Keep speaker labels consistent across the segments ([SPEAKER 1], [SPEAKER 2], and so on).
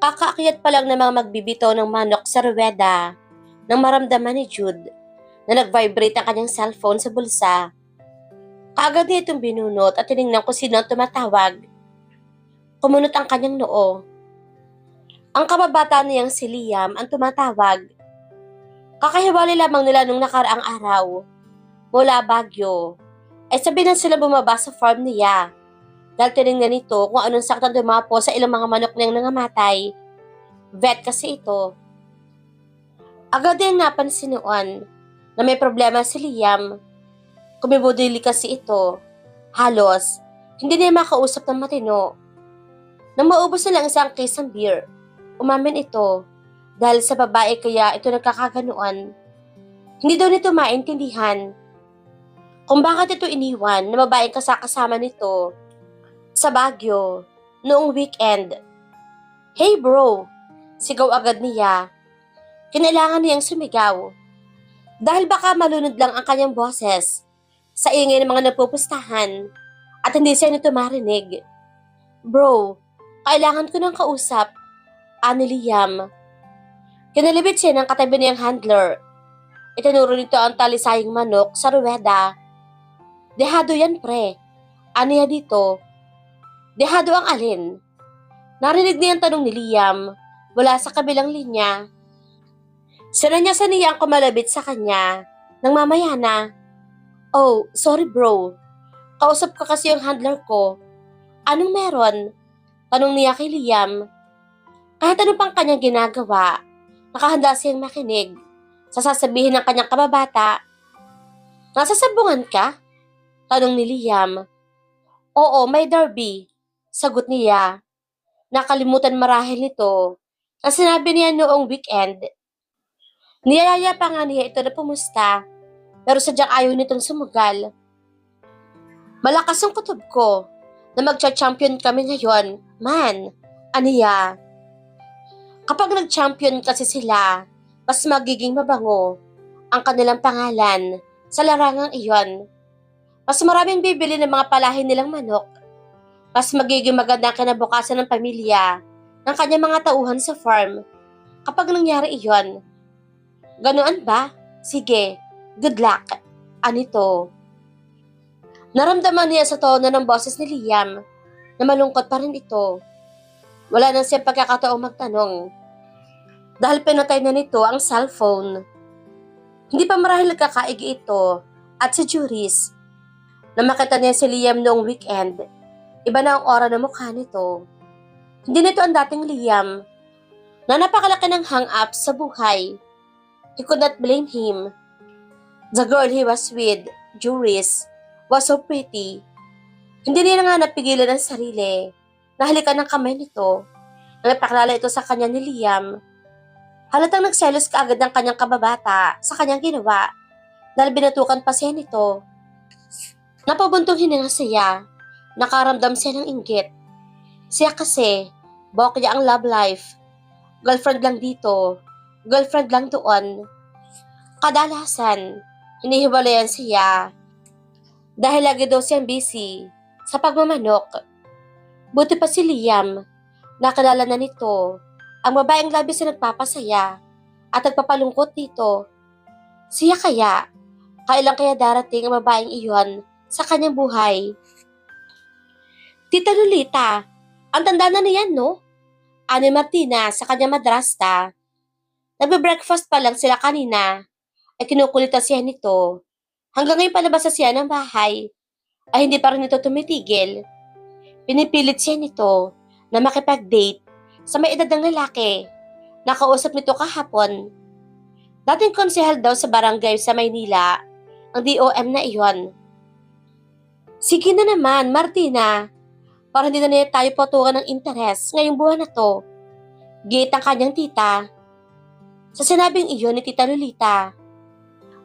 [SPEAKER 1] Kakaakyat pa lang ng mga magbibitaw ng manok sa ruweda nang maramdaman ni Jude na nag-vibrate ang kanyang cellphone sa bulsa. Kaagad niya itong binunot at tinignan kung sino ang tumatawag. Kumunot ang kanyang noo. Ang kababata niyang si Liam ang tumatawag. Kakahiwalay lamang nila nung nakaraang araw. Mula Baguio, ay sabi na sila bumaba sa farm niya. Dahil tinignan nito kung anong saktang dumapo sa ilang mga manok niyang nangamatay. Vet kasi ito. Agad din napansin noon na may problema si Liam. Kumibudili kasi ito. Halos, hindi niya makausap ng matino. Nang maubos na lang isang case ng beer, umamin ito dahil sa babae kaya ito nagkakaganuan. Hindi daw nito maintindihan kung bakit ito iniwan na babaeng kasama nito sa Baguio noong weekend. Hey bro! Sigaw agad niya. Kinailangan niyang sumigaw. Dahil baka malunod lang ang kanyang boses sa ingay ng mga napupustahan at hindi siya nito marinig. Bro, kailangan ko ng kausap. Ani Liam. Kinalibit siya ng katabi niyang handler. Itinuro nito ang talisayang manok sa ruweda. Dehado yan pre. Aniya dito. Dehado ang alin? Narinig niya ang tanong ni Liam mula sa kabilang linya. Sinanyasan niya ang kumalabit sa kanya nang mamaya na. Oh, sorry bro. Kausap ko kasi yung handler ko. Anong meron? Tanong niya kay Liam. Kahit ano pang kanyang ginagawa, nakahanda siyang makinig sa sasabihin ng kanyang kababata. Nasasabungan ka? Tanong ni Liam. Oo, may derby. Sagot niya. Nakalimutan marahil nito na sinabi niya noong weekend. Niyayaya pa nga niya ito na pumusta, pero sadyang ayaw nitong sumugal. Malakas ang kutob ko na magcha-champion kami ngayon, man, aniya. Kapag nag-champion kasi sila, mas magiging mabango ang kanilang pangalan sa larangang iyon. Mas maraming bibili ng mga palahin nilang manok. Mas magiging maganda ang kinabukasan ng pamilya ng kanyang mga tauhan sa farm kapag nangyari iyon. Ganoon ba? Sige, good luck. Anito. Naramdaman niya sa tono ng boses ni Liam na malungkot pa rin ito. Wala nang siyang pagkakataong magtanong dahil pinatay na nito ang cellphone. Hindi pa marahil nagkakaigi ito at si Juris na makita niya si Liam noong weekend. Iba na ang aura ng mukha nito. Hindi nito ang dating Liam na napakalaki ng hang-up sa buhay. He could not blame him. The girl he was with, Juris, was so pretty. Hindi niya nga napigilan ang sarili na halikan ng kamay nito na napakalala ito sa kanya ni Liam. Halatang nagselos kaagad ng kanyang kababata sa kanyang ginawa dahil binatukan pa siya nito. Napabuntong hininga siya. Nakaramdam siya ng inggit. Siya kasi, bokya ang love life. Girlfriend lang dito, girlfriend lang doon. Kadalasan, hinihiwalayan siya dahil lagi daw siyang busy sa pagmamanok. Buti pa si Liam, nakilala na nito ang babaeng labis na nagpapasaya at nagpapalungkot dito. Siya kaya, kailan kaya darating ang babaeng iyon sa kanyang buhay? Tita Lolita, ang tanda na niyan, no? Ani Martina sa kanyang madrasta. Nagbe-breakfast pa lang sila kanina ay kinukulitan siya nito. Hanggang ngayon palabas na siya ng bahay ay hindi pa rin ito tumitigil. Pinipilit siya nito na makipag-date sa may edad ng lalaki. Nakausap nito kahapon. Dating konsehal daw sa barangay sa Maynila ang DOM na iyon. Sige na naman, Martina. Para hindi na niya tayo potukan ng interes ngayong buwan na to. Gate ang kanyang tita. Sa sinabing iyon ni Tita Lolita,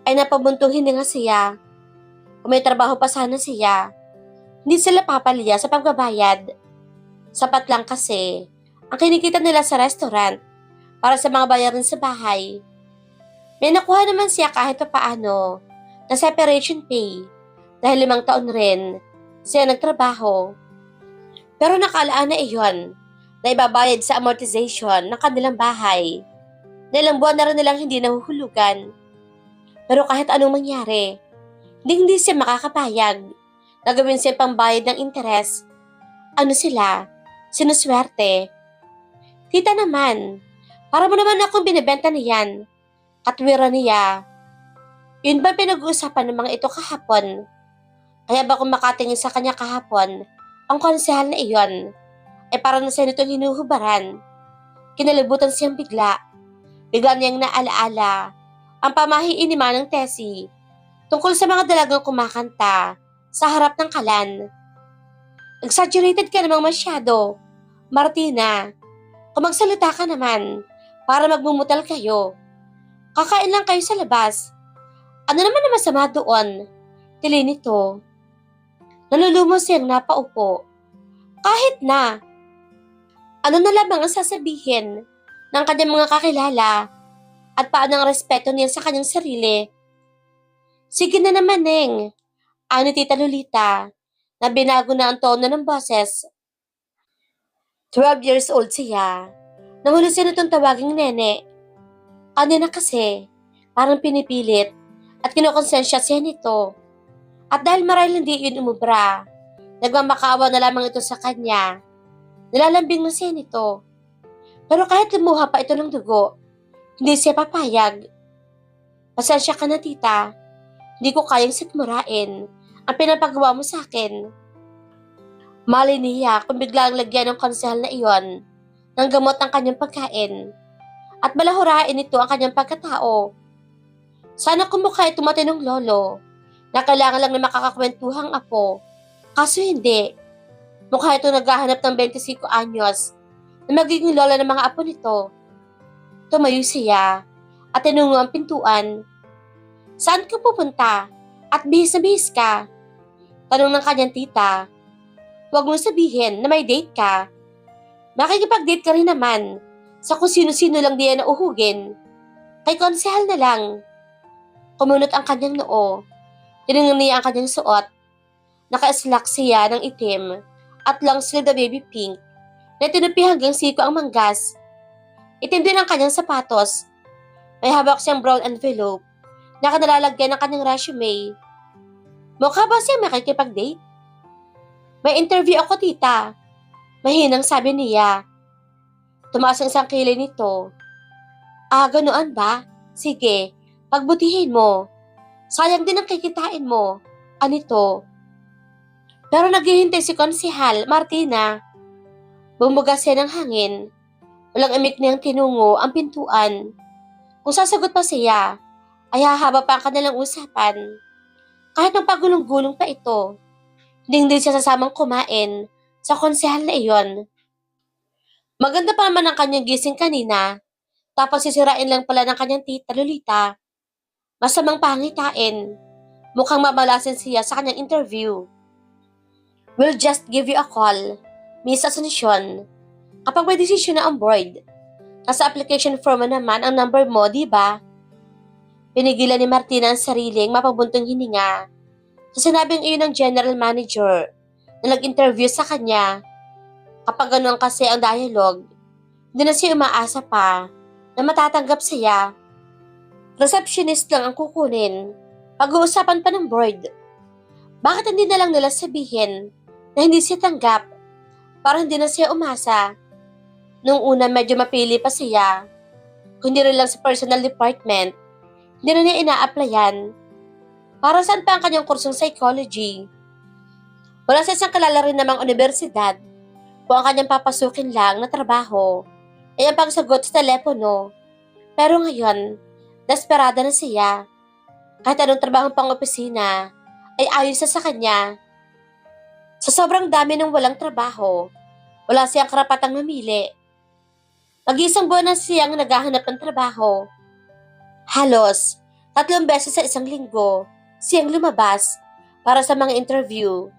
[SPEAKER 1] ay napabuntong hininga siya. Kung may trabaho pa sana siya, hindi sila papalya sa pagbabayad. Sapat lang kasi ang kinikita nila sa restaurant para sa mga bayarin sa bahay. May nakuha naman siya kahit pa paano na separation pay dahil 5 taon rin siya nagtrabaho. Pero nakalaan na iyon na ibabayad sa amortization ng kanilang bahay na ilang buwan na rin nilang hindi nahuhulugan. Pero kahit anong mangyari, hindi siya makakapayag na gawin siya pambayad ng interes. Ano sila? Sinuswerte. Tita naman, para mo naman akong binibenta niyan. Katwiran niya. Yun ba pinag-uusapan ng mga ito kahapon? Kaya ba kung makatingin sa kanya kahapon, ang konsehal na iyon, ay parang na siya nitong hinuhubaran. Kinalibutan siyang bigla. Bigla niyang naalaala ang pamahiin ni Manang Tessie tungkol sa mga dalagang kumakanta sa harap ng kalan. Exaggerated ka namang masyado, Martina. Kung magsalita ka naman, para magmumutal kayo. Kakain lang kayo sa labas. Ano naman na masama doon? Tili nito. Nalulumos siyang napaupo. Kahit na. Ano na lamang ang sasabihin ng kanyang mga kakilala at paano ang respeto niya sa kanyang sarili? Sige na naman, Neng. Ano Tita Lolita, na binago na ang tono ng boses. 12 years old siya. Nahuli siya nitong tawaging nene. Kanina kasi, parang pinipilit at kinukonsensya siya nito. At dahil marahil hindi yun umubra, nagmamakaawa na lamang ito sa kanya. Nilalambing na siya nito. Pero kahit lumuha pa ito ng dugo, hindi siya papayag. Pasensya ka na tita, hindi ko kayang sikmurain ang pinapagawa mo sa akin. Mali niya kung biglang lagyan ng konsehal na iyon ng gamot ang kanyang pagkain at balahurain nito ang kanyang pagkatao. Sana kumukha ito matinong lolo na kailangan lang na makakakwentuhang apo. Kaso hindi. Mukha ito naghahanap ng 25 anyos na magiging lola ng mga apo nito. Tumayo siya at tinungo ang pintuan. Saan ka pupunta? At bihis na bihis ka? Tanong ng kanyang tita. Huwag mo sabihin na may date ka. Makikipag-date ka rin naman sa kung sino-sino lang diyan na uhugin. Kay konsehal na lang. Kumunot ang kanyang noo. Tinignan niya ang kanyang suot. Naka-slacks siya ng itim at long sleeve na baby pink na tinupi hanggang siko ang manggas. Itim din ang kanyang sapatos. May hawak siyang brown envelope na kanalalagyan ng kanyang resume. Mukha ba siya makikipag-date? May interview ako, tita. Mahinang sabi niya. Tumaas ang isang kilay nito. Ah, ganoon ba? Sige, pagbutihin mo. Sayang din ang kikitain mo. Anito? Pero naghihintay si Konsehal, Martina. Bumuga siya ng hangin. Walang imik niyang tinungo ang pintuan. Kung sasagot pa siya, ay hahaba pa ang kanilang usapan. Kahit ng pagulong-gulong pa ito, hindi siya sasamang kumain sa konsehal na iyon. Maganda pa naman ang kanyang gising kanina, tapos sisirain lang pala ng kanyang tita Lolita. Masamang pangitain. Mukhang mamalasin siya sa kanyang interview. We'll just give you a call, Miss Asuncion. Kapag may desisyon na on board. Nasa application form mo naman ang number mo, di ba? Pinigilan ni Martina ang sariling mapabuntong hininga. Sa sinabing iyon ng general manager na nag-interview sa kanya. Kapag ganoon kasi ang dialogue, hindi na siya umaasa pa na matatanggap siya. Receptionist lang ang kukunin. Pag-uusapan pa ng board. Bakit hindi na lang nila sabihin na hindi siya tanggap para hindi na siya umasa? Nung una medyo mapili pa siya. Kung hindi rin lang sa personal department, hindi na niya ina-applyan. Para saan pa ang kanyang kursong psychology? Wala sa isang kalala rin namang universidad kung ang kanyang papasukin lang na trabaho ay ang pagsagot sa telepono. Pero ngayon, desperada na siya. Kahit anong trabaho pang opisina ay ayos na sa kanya. Sa sobrang dami ng walang trabaho, wala siyang karapatang mamili. Mag-iisang buwan na siyang naghahanap ng trabaho. Halos 3 beses sa isang linggo siyang lumabas para sa mga interview.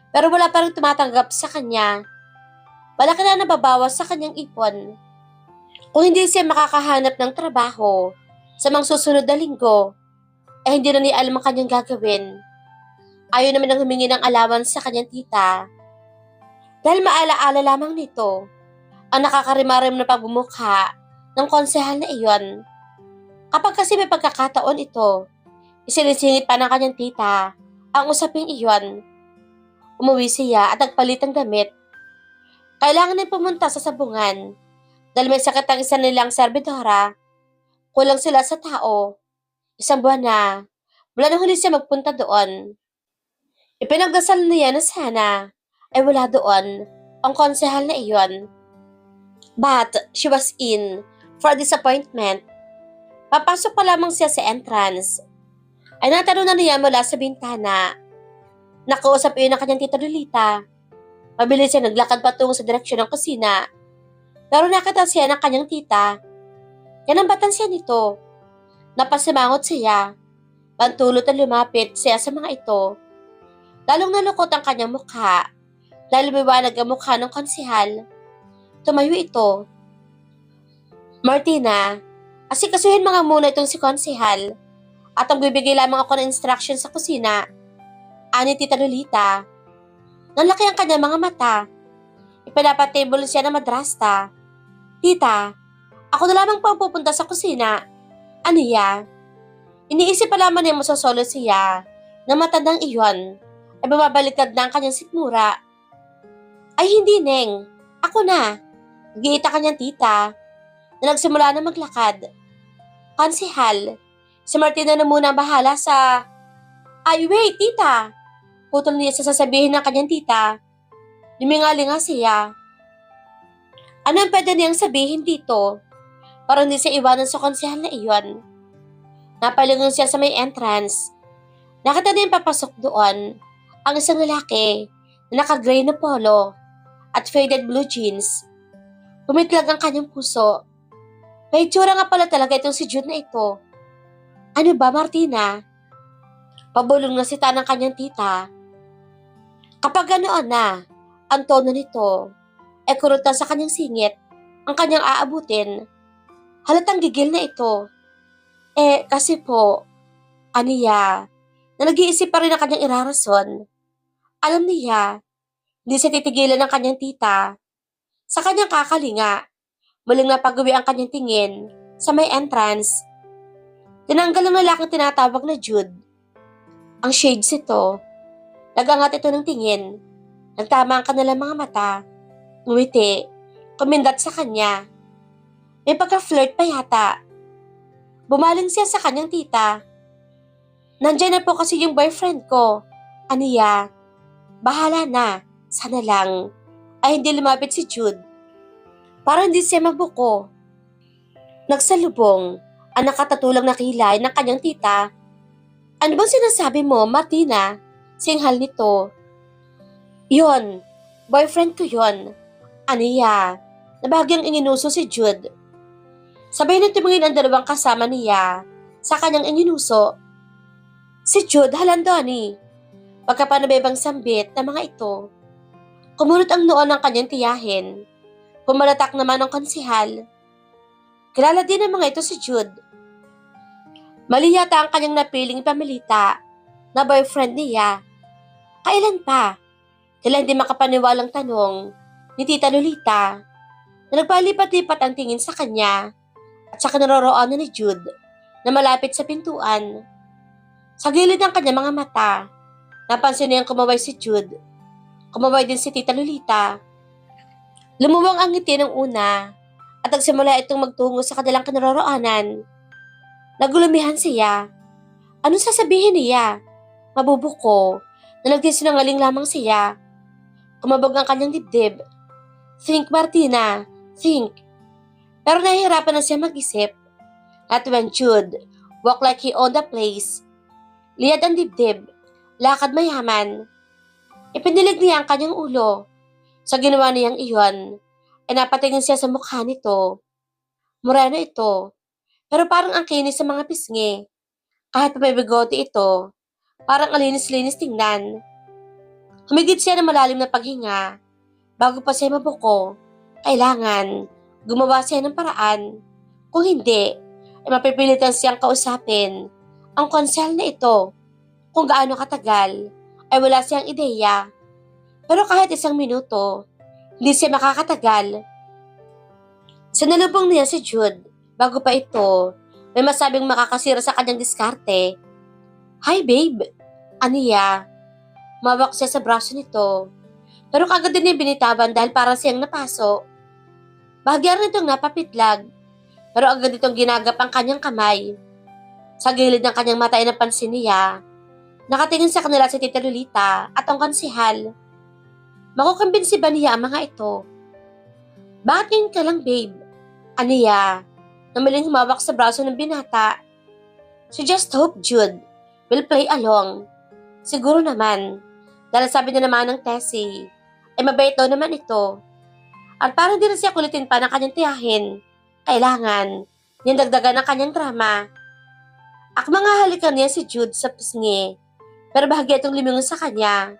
[SPEAKER 1] Pero wala pa rin tumatanggap sa kanya. Malaki na nababawas sa kanyang ipon. Kung hindi siya makakahanap ng trabaho sa mga susunod na linggo, ay hindi na niya alam ang kanyang gagawin. Ayaw naman ang humingi ng allowance sa kanyang tita. Dahil maalaala lamang nito ang nakakarimarim na pagbumukha ng konsehal na iyon. Kapag kasi may pagkakataon ito, isinisingit pa ng kanyang tita ang usaping iyon. Umuwi siya at nagpalit ng damit. Kailangan din pumunta sa sabungan dahil may sakit ang isa nilang serbidora. Kulang sila sa tao. Isang buwan na, mula nang huli siya magpunta doon. Ipinagdasal niya na sana ay wala doon ang konsehal na iyon. But she was in for disappointment. Papasok pa lamang siya sa entrance ay natanong na niya mula sa bintana. Nakausap iyon ng kanyang tita Lolita. Mabilis siya naglakad patungo sa direksyon ng kusina. Pero nakita siya ng kanyang tita. Yanambatan siya nito. Napasimangot siya. Pantulot na lumapit siya sa mga ito. Lalong nalukot ang kanyang mukha dahil lumiwanag ang mukha ng konsehal. Tumayo ito. Martina, asikasuhin mga muna itong si konsehal at ang bibigay lamang ako ng instruction sa kusina. Ani Tita Lolita. Nanlaki ang kanyang mga mata. Ipinapatable siya ng madrasta. Tita, ako na lamang po ang pupunta sa kusina. Aniya? Iniisip pa lamang niya masosolo siya na matandang iyon ay bumabaliktad na ang kanyang sikmura. Ay hindi, Neng. Ako na. Nagiita kanyang tita na nagsimula na maglakad. Konsehal, si Martina na muna ang bahala sa... Ay, wait, tita! Putol niya sa sasabihin ng kanyang tita. Lumingalinga siya. Ano ang pwede niyang sabihin dito? Para hindi siya iwanan sa konsehal na iyon. Napalingon siya sa may entrance. Nakita niya papasok doon ang isang lalaki na naka-gray na polo at faded blue jeans. Pumitlag ang kanyang puso. May itsura nga pala talaga itong si Jude na ito. Ano ba, Martina? Pabulong na sita ng kanyang tita. Kapag ganoon na, ang tono nito ay kurutan sa kanyang singit ang kanyang aabutin. Halatang gigil na ito. Kasi po, aniya, na nag-iisip pa rin ang kanyang irarason. Alam niya, hindi siya titigilan ng kanyang tita. Sa kanyang kakalinga, muling napagawi ang kanyang tingin sa may entrance. Tinanggal ng lalaking tinatawag na Jude. Ang shades ito. Nagangat ito ng tingin. Nagtama ang kanilang mga mata. Ngumiti. Kumindat sa kanya. May pagka-flirt pa yata. Bumaling siya sa kanyang tita. Nandiyan na po kasi yung boyfriend ko. Aniya, bahala na. Sana lang ay hindi lumapit si Jude. Para hindi siya mabuko. Nagsalubong ang nakatatulang na kilay ng kanyang tita. Ano bang sinasabi mo, Martina? Singhal nito. Yon, boyfriend ko yon. Aniya, nabahagyang inginuso si Jude. Sabay na tumingin ang dalawang kasama niya sa kanyang inginuso. Si Jude halandoni. Pagkapanabebang sambit ng mga ito. Kumunot ang noon ng kanyang tiyahin. Pumalatak naman ang konsehal. Kilala din ng mga ito si Jude. Mali yata ang kanyang napiling pamilita na boyfriend niya. Kailan pa? Kailan di makapaniwalang tanong ni Tita Lolita na nagpalipat-lipat ang tingin sa kanya at sa kinaroroonan ni Jude na malapit sa pintuan. Sa gilid ng kanyang mga mata, napansin niyang kumaway si Jude. Kumaway din si Tita Lolita. Lumuwang ang ngiti ng una at nagsimula itong magtungo sa kanilang kinaroroonan. Nagulumihan siya. Anong sasabihin niya? Mabubuko na nagsisinungaling lamang siya. Kumabog ang kanyang dibdib. Think, Martina. Think. Pero nahihirapan na siya mag-isip. At when Jude walked like he owned the place, liyad ang dibdib, lakad mayaman. Ipinilig niya ang kanyang ulo. Sa ginawa niyang iyon, ay napatingin siya sa mukha nito. Moreno ito, pero parang ang kinis sa mga pisngi. Kahit pa may bigote ito, parang alinis-linis tingnan. Humigit siya ng malalim na paghinga. Bago pa siya mabuko, kailangan gumawa siya ng paraan. Kung hindi, ay mapipilitan siyang kausapin ang konsehal na ito. Kung gaano katagal, ay wala siyang ideya. Pero kahit isang minuto, hindi siya makakatagal. Sinalubong niya si Jude. Bago pa ito, may masabing makakasira sa kanyang diskarte. Hi babe, aniya. Mawak siya sa braso nito. Pero kagad din niya binitawan dahil parang siyang napaso. Bahagyar nitong napapitlag, pero agad itong ginagap ang kanyang kamay. Sa gilid ng kanyang mata ay napansin niya. Nakatingin sa kanila si Tita Lolita at ang konsihal. Makukumbinsi ba niya ang mga ito? Bakit ngayon ka lang babe? Aniya, namaling humawak sa braso ng binata. So just hope Jude will play along. Siguro naman, dahil sabi na naman ng Tessie, ay mabait daw naman ito. At parang di na siya kulitin pa ng kanyang tiyahin. Kailangan, niyang dagdagan ang kanyang drama. Akmang halikan niya si Jude sa pisngi, pero bahagya itong lumingon sa kanya.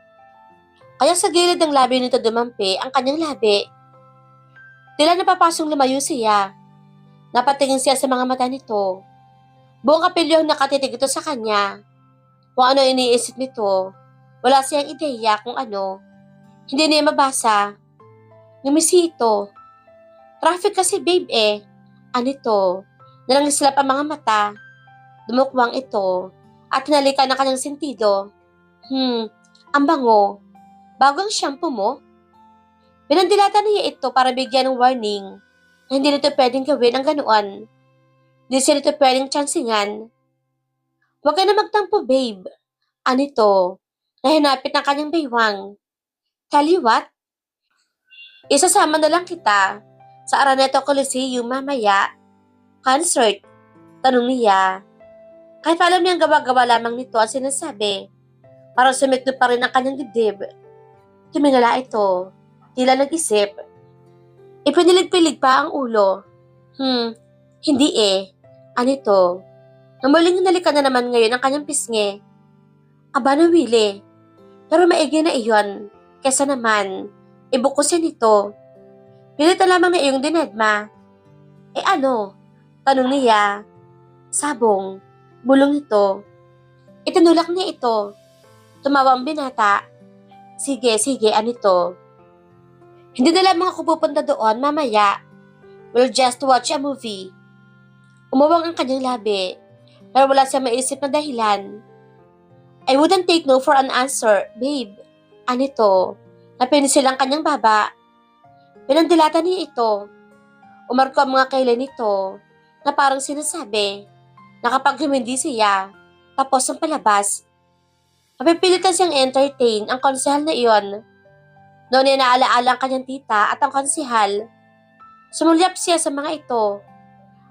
[SPEAKER 1] Kaya sa gilid ng labi nito dumampi ang kanyang labi. Tila napapasong lumayo siya. Napatingin siya sa mga mata nito. Buong kapilyo nakatitig ito sa kanya. Kung ano iniisip nito, wala siyang ideya kung ano. Hindi niya mabasa. Ngumisi ito. Traffic kasi babe eh. Anito, nalangislap ang mga mata. Dumukwang ito at hinalikan ng kanyang sentido. Ang bango. Bago ang shampoo mo? Pinandilatan niya ito para bigyan ng warning na hindi nito pwedeng gawin ang ganoon. Hindi siya nito pwedeng tsansingan. Huwag ka na magtampo babe. Anito, na hinapit ng kanyang baywang. Tell you what? Isasama na lang kita sa Araneta Coliseum mamaya. Concert? Tanong niya. Kahit alam niyang gawa-gawa lamang nito ang sinasabi. Parang sumikdo pa rin ang kanyang dibdib. Tuminala ito. Tila nag-isip. Ipinilig-pilig pa ang ulo. Hindi eh. Anito? Namuling hinalikan na naman ngayon ang kanyang pisngi. Aba nawili. Pero maigi na iyon. Kesa naman, ibukusin ito. Pilit na lamang na iyong dinedma. Eh ano? Tanong niya. Sabong. Bulong ito. Itinulak niya ito. Tumawa ang binata. Sige, anito. Hindi na lamang ako pupunta doon mamaya. We'll just watch a movie. Umawang ang kanyang labi. Pero wala siya maisip na dahilan. I wouldn't take no for an answer, babe. Anito, napinisil ang kanyang baba. Pinandilatan niya ito. Umarko ang mga kailan nito na parang sinasabi na kapag humindi siya, tapos ang palabas. Mapipilitan siyang entertain ang konsehal na iyon. Noon niya naalaala ang kanyang tita at ang konsehal. Sumulyap siya sa mga ito.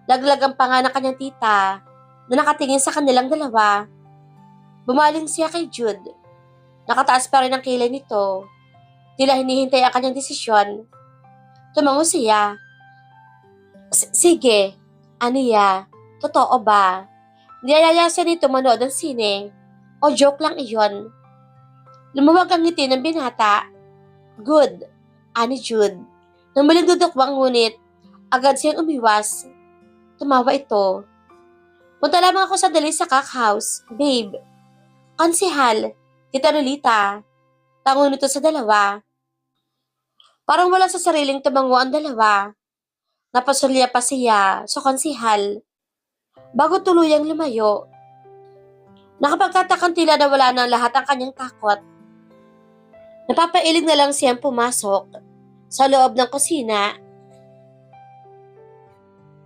[SPEAKER 1] Laglag ang panga ng kanyang tita na nakatingin sa kanilang dalawa. Bumaling siya kay Jude. Nakataas pa rin ang kilay nito. Tila hinihintay ang kanyang desisyon. Tumango siya. Sige, aniya, totoo ba? Niyayaya siya nito manood ng sine. O joke lang iyon. Lumuwag ang ngiti ng binata. Good, ani Jude. Nang muling dudukwang ngunit, agad siyang umiwas. Tumawa ito. Punta lamang ako sa dali sa house, babe. Konsehal, Tita Lolita. Tango nito sa dalawa. Parang wala sa sariling tumango ang dalawa. Napasulya pa siya sa konsehal. Bago tuluyang lumayo. Nakapagtatakang tila na wala na lahat ang kanyang takot. Napapailing na lang siyang pumasok sa loob ng kusina